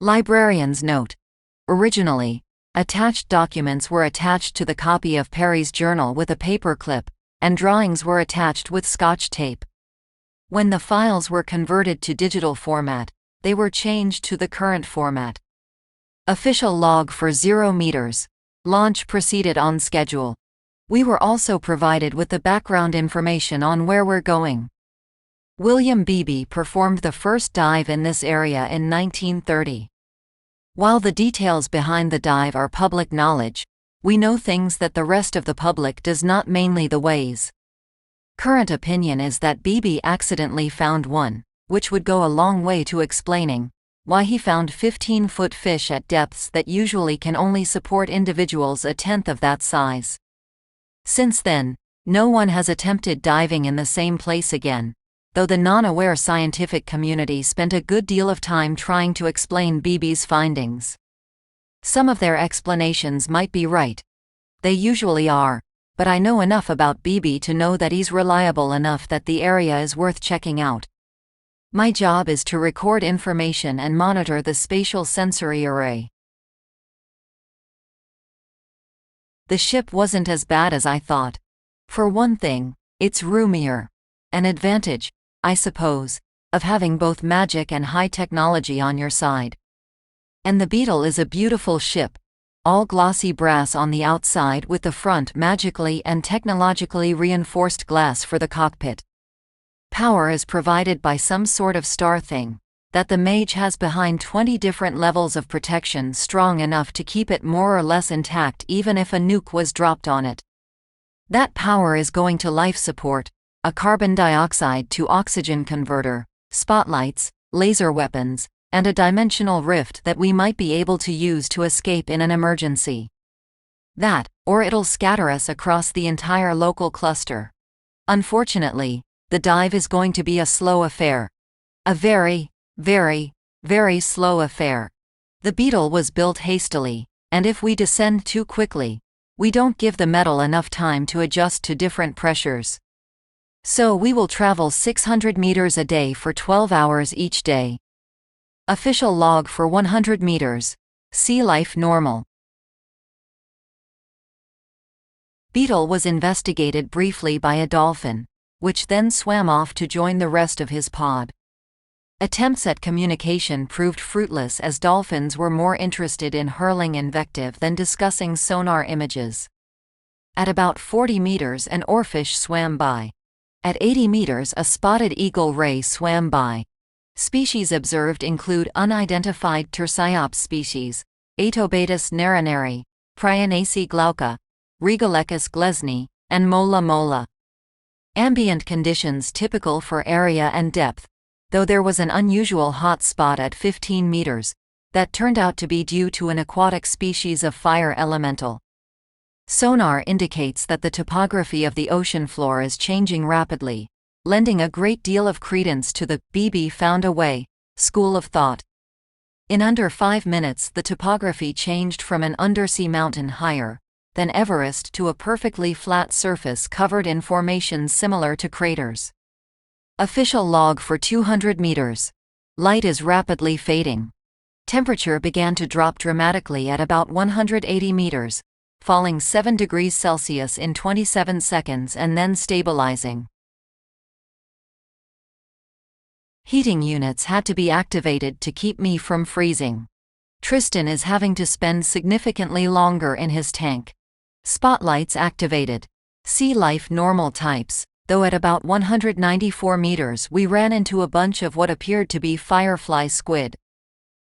Librarian's note. Originally, attached documents were attached to the copy of Perry's journal with a paper clip, and drawings were attached with Scotch tape. When the files were converted to digital format, they were changed to the current format. Official log for 0 meters. Launch proceeded on schedule. We were also provided with the background information on where we're going. William Beebe performed the first dive in this area in 1930. While the details behind the dive are public knowledge, we know things that the rest of the public does not, mainly the ways. Current opinion is that Beebe accidentally found one, which would go a long way to explaining why he found 15-foot fish at depths that usually can only support individuals a tenth of that size. Since then, no one has attempted diving in the same place again, though the non-aware scientific community spent a good deal of time trying to explain Beebe's findings. Some of their explanations might be right. They usually are, but I know enough about Beebe to know that he's reliable enough that the area is worth checking out. My job is to record information and monitor the spatial sensory array. The ship wasn't as bad as I thought. For one thing, it's roomier. An advantage, I suppose, of having both magic and high technology on your side. And the Beetle is a beautiful ship, all glossy brass on the outside with the front magically and technologically reinforced glass for the cockpit. Power is provided by some sort of star thing that the Mage has behind 20 different levels of protection strong enough to keep it more or less intact even if a nuke was dropped on it. That power is going to life support, a carbon dioxide to oxygen converter, spotlights, laser weapons, and a dimensional rift that we might be able to use to escape in an emergency. That, or it'll scatter us across the entire local cluster. Unfortunately, the dive is going to be a slow affair. A very, very, very slow affair. The Beetle was built hastily, and if we descend too quickly, we don't give the metal enough time to adjust to different pressures. So we will travel 600 meters a day for 12 hours each day. Official log for 100 meters. Sea life normal. Beetle was investigated briefly by a dolphin, which then swam off to join the rest of his pod. Attempts at communication proved fruitless as dolphins were more interested in hurling invective than discussing sonar images. At about 40 meters an oarfish swam by. At 80 meters a spotted eagle ray swam by. Species observed include unidentified Terciops species, Atobatus narinari, Prianaceae glauca, Regalecus glesni, and Mola mola. Ambient conditions typical for area and depth, though there was an unusual hot spot at 15 meters, that turned out to be due to an aquatic species of fire elemental. Sonar indicates that the topography of the ocean floor is changing rapidly, lending a great deal of credence to the Beebe found a way school of thought. In under 5 minutes the topography changed from an undersea mountain higher than Everest to a perfectly flat surface covered in formations similar to craters. Official log for 200 meters. Light is rapidly fading. Temperature began to drop dramatically at about 180 meters, falling 7 degrees Celsius in 27 seconds and then stabilizing. Heating units had to be activated to keep me from freezing. Tristan is having to spend significantly longer in his tank. Spotlights activated. Sea life normal types, though at about 194 meters we ran into a bunch of what appeared to be firefly squid.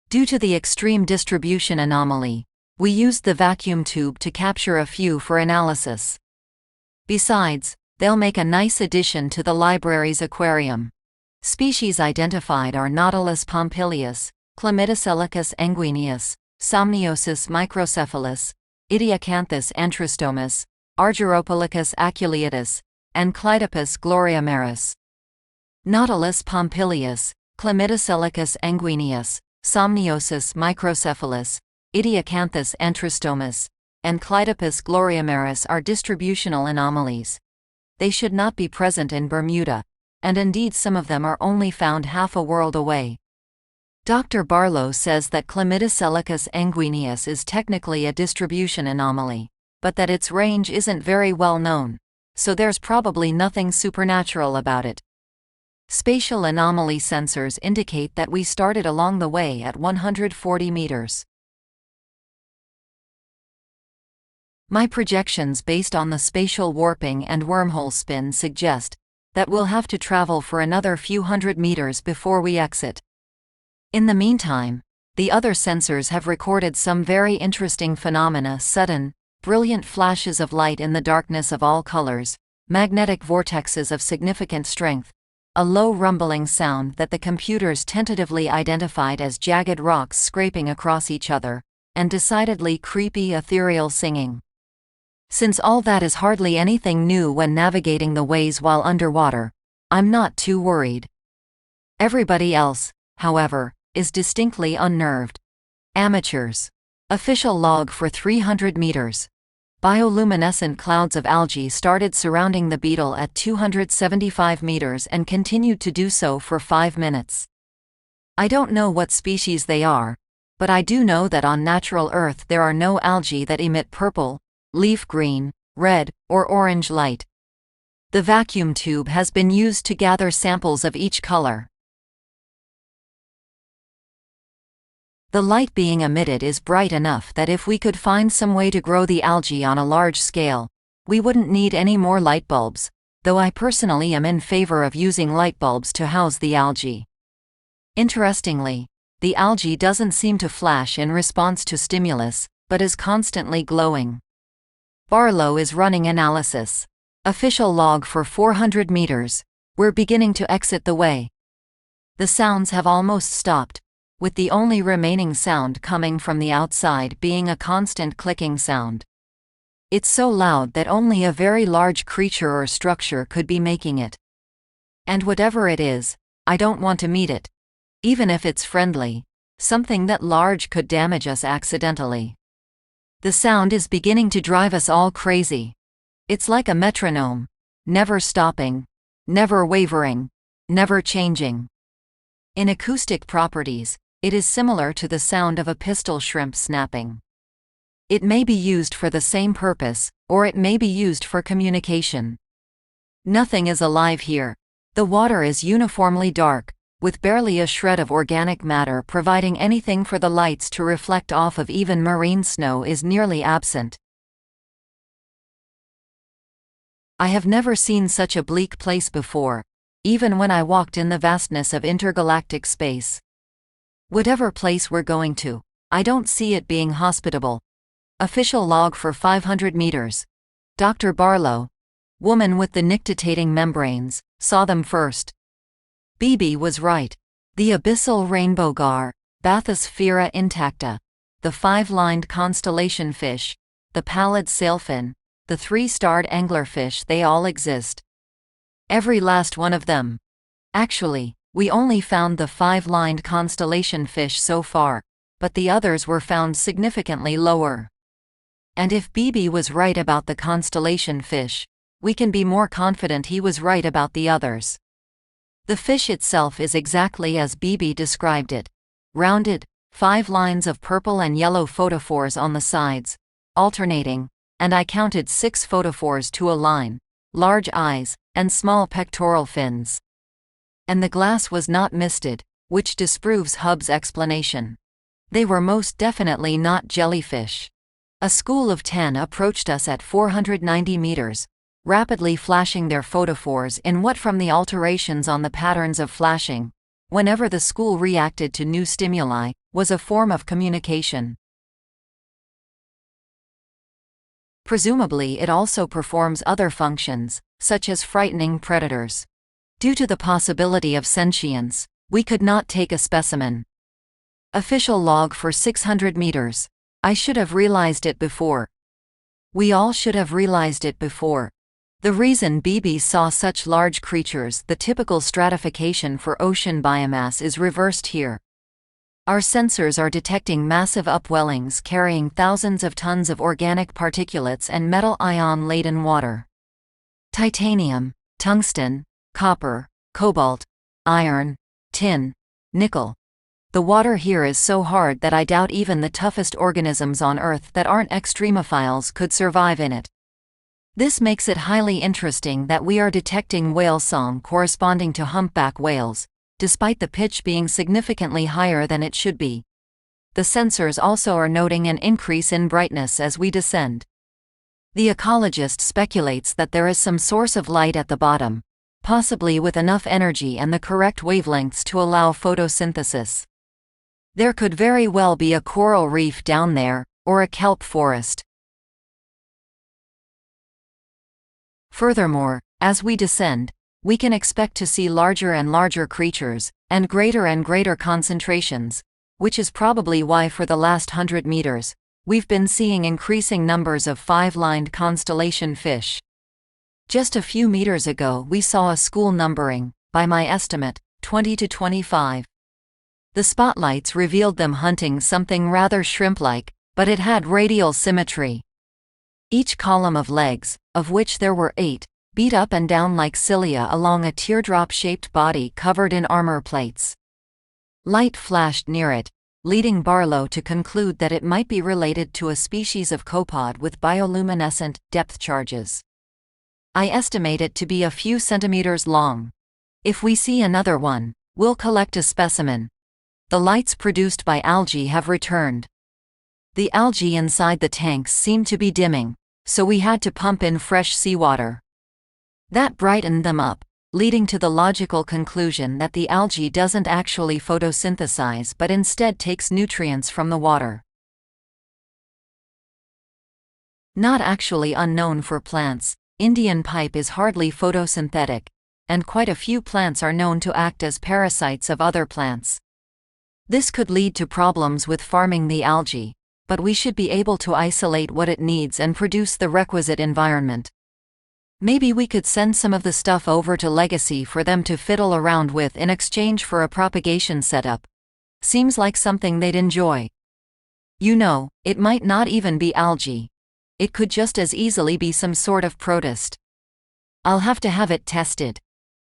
Due to the extreme distribution anomaly, we used the vacuum tube to capture a few for analysis. Besides, they'll make a nice addition to the library's aquarium. Species identified are Nautilus pompilius, Chlamydococcus anguineus, Somniosus microcephalus, Idiocanthus antrostomus, Argyropolicus aculeatus, and Cleidopus gloriamaris. Nautilus pompilius, Chlamydococcus anguineus, Somniosus microcephalus, Idiocanthus antrostomus, and Cleidopus gloriamaris are distributional anomalies. They should not be present in Bermuda, and indeed some of them are only found half a world away. Dr. Barlow says that Chlamydocelicus anguineus is technically a distribution anomaly, but that its range isn't very well known, so there's probably nothing supernatural about it. Spatial anomaly sensors indicate that we started along the way at 140 meters. My projections based on the spatial warping and wormhole spin suggest that we'll have to travel for another few hundred meters before we exit. In the meantime, the other sensors have recorded some very interesting phenomena: sudden, brilliant flashes of light in the darkness of all colors, magnetic vortexes of significant strength, a low rumbling sound that the computers tentatively identified as jagged rocks scraping across each other, and decidedly creepy ethereal singing. Since all that is hardly anything new when navigating the ways while underwater, I'm not too worried. Everybody else, however, is distinctly unnerved. Amateurs. Official log for 300 meters. Bioluminescent clouds of algae started surrounding the beetle at 275 meters and continued to do so for 5 minutes. I don't know what species they are, but I do know that on natural Earth there are no algae that emit purple, leaf green, red, or orange light. The vacuum tube has been used to gather samples of each color. The light being emitted is bright enough that if we could find some way to grow the algae on a large scale, we wouldn't need any more light bulbs, though I personally am in favor of using light bulbs to house the algae. Interestingly, the algae doesn't seem to flash in response to stimulus, but is constantly glowing. Barlow is running analysis. Official log for 400 meters. We're beginning to exit the way. The sounds have almost stopped, with the only remaining sound coming from the outside being a constant clicking sound. It's so loud that only a very large creature or structure could be making it. And whatever it is, I don't want to meet it. Even if it's friendly, something that large could damage us accidentally. The sound is beginning to drive us all crazy. It's like a metronome, never stopping, never wavering, never changing. In acoustic properties, it is similar to the sound of a pistol shrimp snapping. It may be used for the same purpose, or it may be used for communication. Nothing is alive here. The water is uniformly dark, with barely a shred of organic matter providing anything for the lights to reflect off of. Even marine snow is nearly absent. I have never seen such a bleak place before, even when I walked in the vastness of intergalactic space. Whatever place we're going to, I don't see it being hospitable. Official log for 500 meters. Dr. Barlow, woman with the nictitating membranes, saw them first. BB was right. The abyssal rainbow gar, Bathysphaera intacta, the 5-lined constellation fish, the pallid sailfin, the 3-starred anglerfish, they all exist. Every last one of them. Actually, we only found the 5-lined constellation fish so far, but the others were found significantly lower. And if BB was right about the constellation fish, we can be more confident he was right about the others. The fish itself is exactly as BB described it. Rounded, 5 lines of purple and yellow photophores on the sides, alternating, and I counted 6 photophores to a line, large eyes, and small pectoral fins. And the glass was not misted, which disproves Hubb's explanation. They were most definitely not jellyfish. A school of 10 approached us at 490 meters, rapidly flashing their photophores in what, from the alterations on the patterns of flashing, whenever the school reacted to new stimuli, was a form of communication. Presumably it also performs other functions, such as frightening predators. Due to the possibility of sentience, we could not take a specimen. Official log for 600 meters. I should have realized it before. We all should have realized it before. The reason BB saw such large creatures, the typical stratification for ocean biomass, is reversed here. Our sensors are detecting massive upwellings carrying thousands of tons of organic particulates and metal ion-laden water. Titanium, tungsten, copper, cobalt, iron, tin, nickel. The water here is so hard that I doubt even the toughest organisms on Earth that aren't extremophiles could survive in it. This makes it highly interesting that we are detecting whale song corresponding to humpback whales, despite the pitch being significantly higher than it should be. The sensors also are noting an increase in brightness as we descend. The ecologist speculates that there is some source of light at the bottom, possibly with enough energy and the correct wavelengths to allow photosynthesis. There could very well be a coral reef down there, or a kelp forest. Furthermore, as we descend, we can expect to see larger and larger creatures, and greater concentrations, which is probably why for the last 100 meters, we've been seeing increasing numbers of five-lined constellation fish. Just a few meters ago we saw a school numbering, by my estimate, 20 to 25. The spotlights revealed them hunting something rather shrimp-like, but it had radial symmetry. Each column of legs, of which there were 8, beat up and down like cilia along a teardrop-shaped body covered in armor plates. Light flashed near it, leading Barlow to conclude that it might be related to a species of copod with bioluminescent depth charges. I estimate it to be a few centimeters long. If we see another one, we'll collect a specimen. The lights produced by algae have returned. The algae inside the tanks seemed to be dimming, so we had to pump in fresh seawater. That brightened them up, leading to the logical conclusion that the algae doesn't actually photosynthesize but instead takes nutrients from the water. Not actually unknown for plants, Indian pipe is hardly photosynthetic, and quite a few plants are known to act as parasites of other plants. This could lead to problems with farming the algae, but we should be able to isolate what it needs and produce the requisite environment. Maybe we could send some of the stuff over to Legacy for them to fiddle around with in exchange for a propagation setup. Seems like something they'd enjoy. You know, it might not even be algae. It could just as easily be some sort of protist. I'll have to have it tested.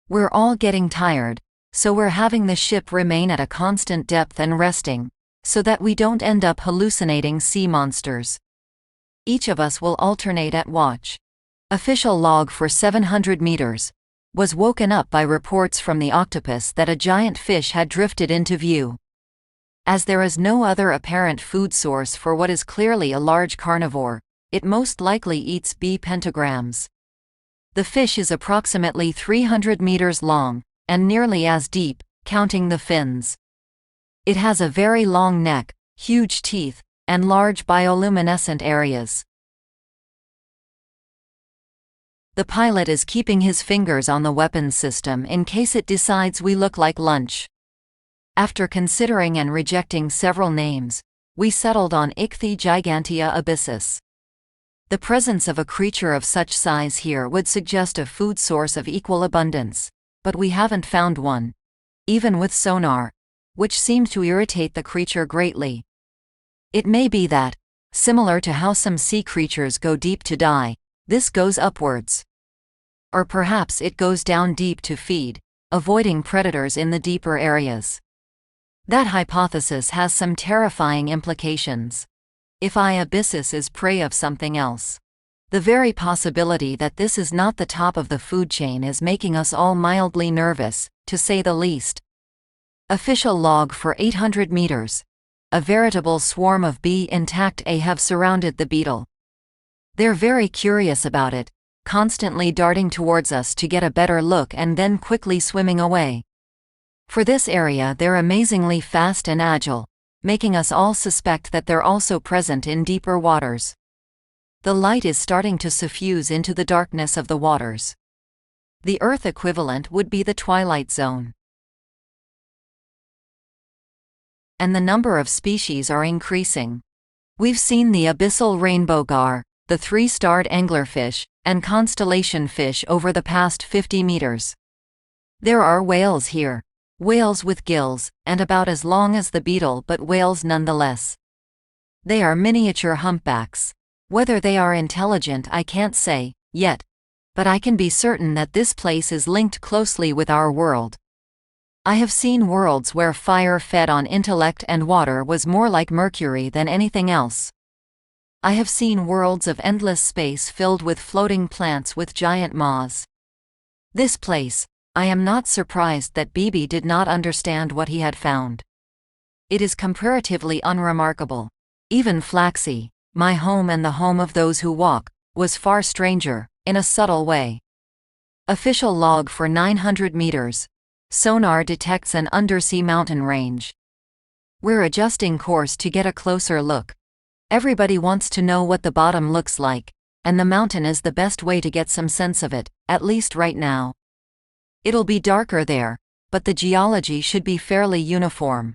We're all getting tired, so we're having the ship remain at a constant depth and resting, so that we don't end up hallucinating sea monsters. Each of us will alternate at watch. Official log for 700 meters. Was woken up by reports from the octopus that a giant fish had drifted into view. As there is no other apparent food source for what is clearly a large carnivore, it most likely eats B pentagrams. The fish is approximately 300 meters long, and nearly as deep, counting the fins. It has a very long neck, huge teeth, and large bioluminescent areas. The pilot is keeping his fingers on the weapons system in case it decides we look like lunch. After considering and rejecting several names, we settled on Ichthy gigantea abyssus. The presence of a creature of such size here would suggest a food source of equal abundance, but we haven't found one, even with sonar, which seemed to irritate the creature greatly. It may be that, similar to how some sea creatures go deep to die, this goes upwards. Or perhaps it goes down deep to feed, avoiding predators in the deeper areas. That hypothesis has some terrifying implications. If abyssus is prey of something else, the very possibility that this is not the top of the food chain is making us all mildly nervous, to say the least. Official log for 800 meters. A veritable swarm of bee intact have surrounded the beetle. They're very curious about it, constantly darting towards us to get a better look and then quickly swimming away. For this area they're amazingly fast and agile, making us all suspect that they're also present in deeper waters. The light is starting to suffuse into the darkness of the waters. The Earth equivalent would be the twilight zone. And the number of species are increasing. We've seen the abyssal rainbow gar, the three-starred anglerfish, and constellation fish over the past 50 meters. There are whales here. Whales with gills, and about as long as the beetle, but whales nonetheless. They are miniature humpbacks. Whether they are intelligent I can't say, yet. But I can be certain that this place is linked closely with our world. I have seen worlds where fire fed on intellect and water was more like mercury than anything else. I have seen worlds of endless space filled with floating plants with giant maws. This place, I am not surprised that Bibi did not understand what he had found. It is comparatively unremarkable. Even Flaxy, my home and the home of those who walk, was far stranger, in a subtle way. Official log for 900 meters. Sonar detects an undersea mountain range. We're adjusting course to get a closer look. Everybody wants to know what the bottom looks like, and the mountain is the best way to get some sense of it, at least right now. It'll be darker there, but the geology should be fairly uniform.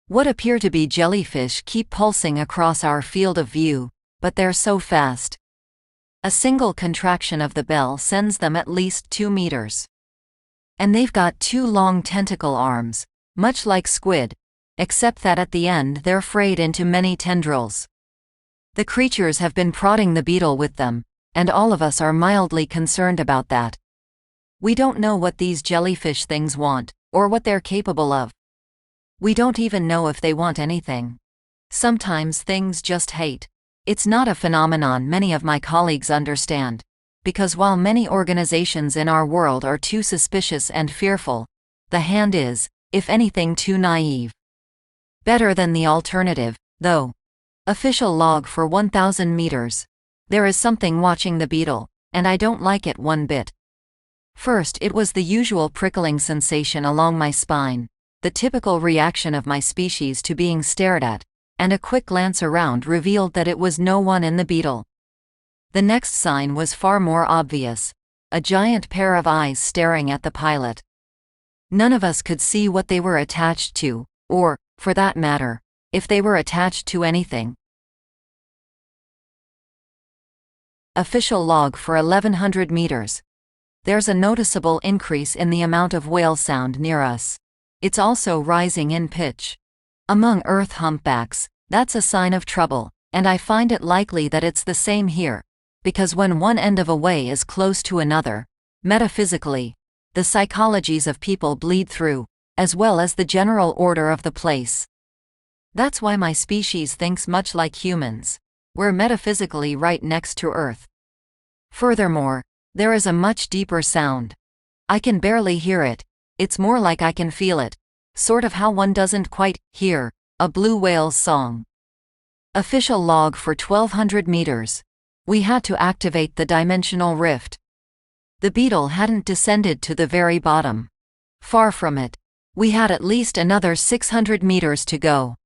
What appear to be jellyfish keep pulsing across our field of view, but they're so fast. A single contraction of the bell sends them at least 2 meters. And they've got 2 long tentacle arms, much like squid, except that at the end they're frayed into many tendrils. The creatures have been prodding the beetle with them, and all of us are mildly concerned about that. We don't know what these jellyfish things want, or what they're capable of. We don't even know if they want anything. Sometimes things just hate. It's not a phenomenon many of my colleagues understand, because while many organizations in our world are too suspicious and fearful, the hand is, if anything, too naive. Better than the alternative, though. Official log for 1,000 meters. There is something watching the beetle, and I don't like it one bit. First, it was the usual prickling sensation along my spine, the typical reaction of my species to being stared at, and a quick glance around revealed that it was no one in the beetle. The next sign was far more obvious, a giant pair of eyes staring at the pilot. None of us could see what they were attached to, or, for that matter, if they were attached to anything. Official log for 1,100 meters. There's a noticeable increase in the amount of whale sound near us. It's also rising in pitch. Among Earth humpbacks, that's a sign of trouble, and I find it likely that it's the same here, because when one end of a way is close to another, metaphysically, the psychologies of people bleed through, as well as the general order of the place. That's why my species thinks much like humans. We're metaphysically right next to Earth. Furthermore, there is a much deeper sound. I can barely hear it, it's more like I can feel it, sort of how one doesn't quite hear a blue whale's song. Official log for 1,200 meters. We had to activate the dimensional rift. The beetle hadn't descended to the very bottom. Far from it. We had at least another 600 meters to go.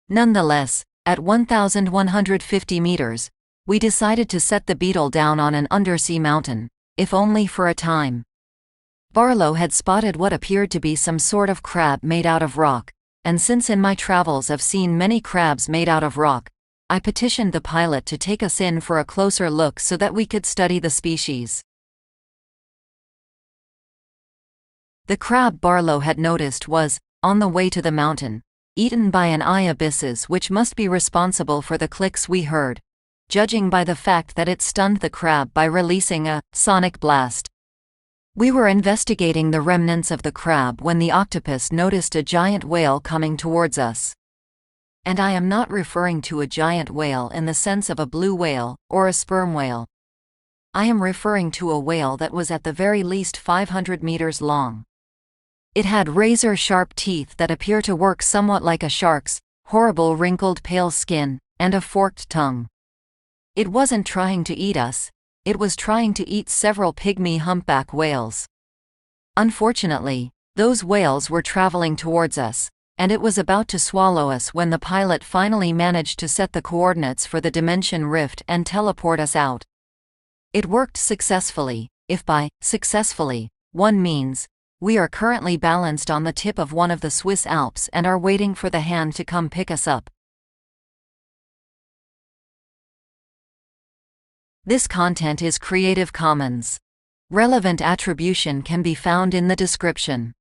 Nonetheless, at 1,150 meters, we decided to set the beetle down on an undersea mountain, if only for a time. Barlow had spotted what appeared to be some sort of crab made out of rock, and since in my travels I've seen many crabs made out of rock, I petitioned the pilot to take us in for a closer look so that we could study the species. The crab Barlow had noticed was, on the way to the mountain, eaten by an eye abysses which must be responsible for the clicks we heard, judging by the fact that it stunned the crab by releasing a sonic blast. We were investigating the remnants of the crab when the octopus noticed a giant whale coming towards us. And I am not referring to a giant whale in the sense of a blue whale or a sperm whale. I am referring to a whale that was at the very least 500 meters long. It had razor-sharp teeth that appear to work somewhat like a shark's, horrible wrinkled pale skin, and a forked tongue. It wasn't trying to eat us, it was trying to eat several pygmy humpback whales. Unfortunately, those whales were traveling towards us, and it was about to swallow us when the pilot finally managed to set the coordinates for the dimension rift and teleport us out. It worked successfully, if by successfully one means we are currently balanced on the tip of one of the Swiss Alps and are waiting for the hand to come pick us up. This content is Creative Commons. Relevant attribution can be found in the description.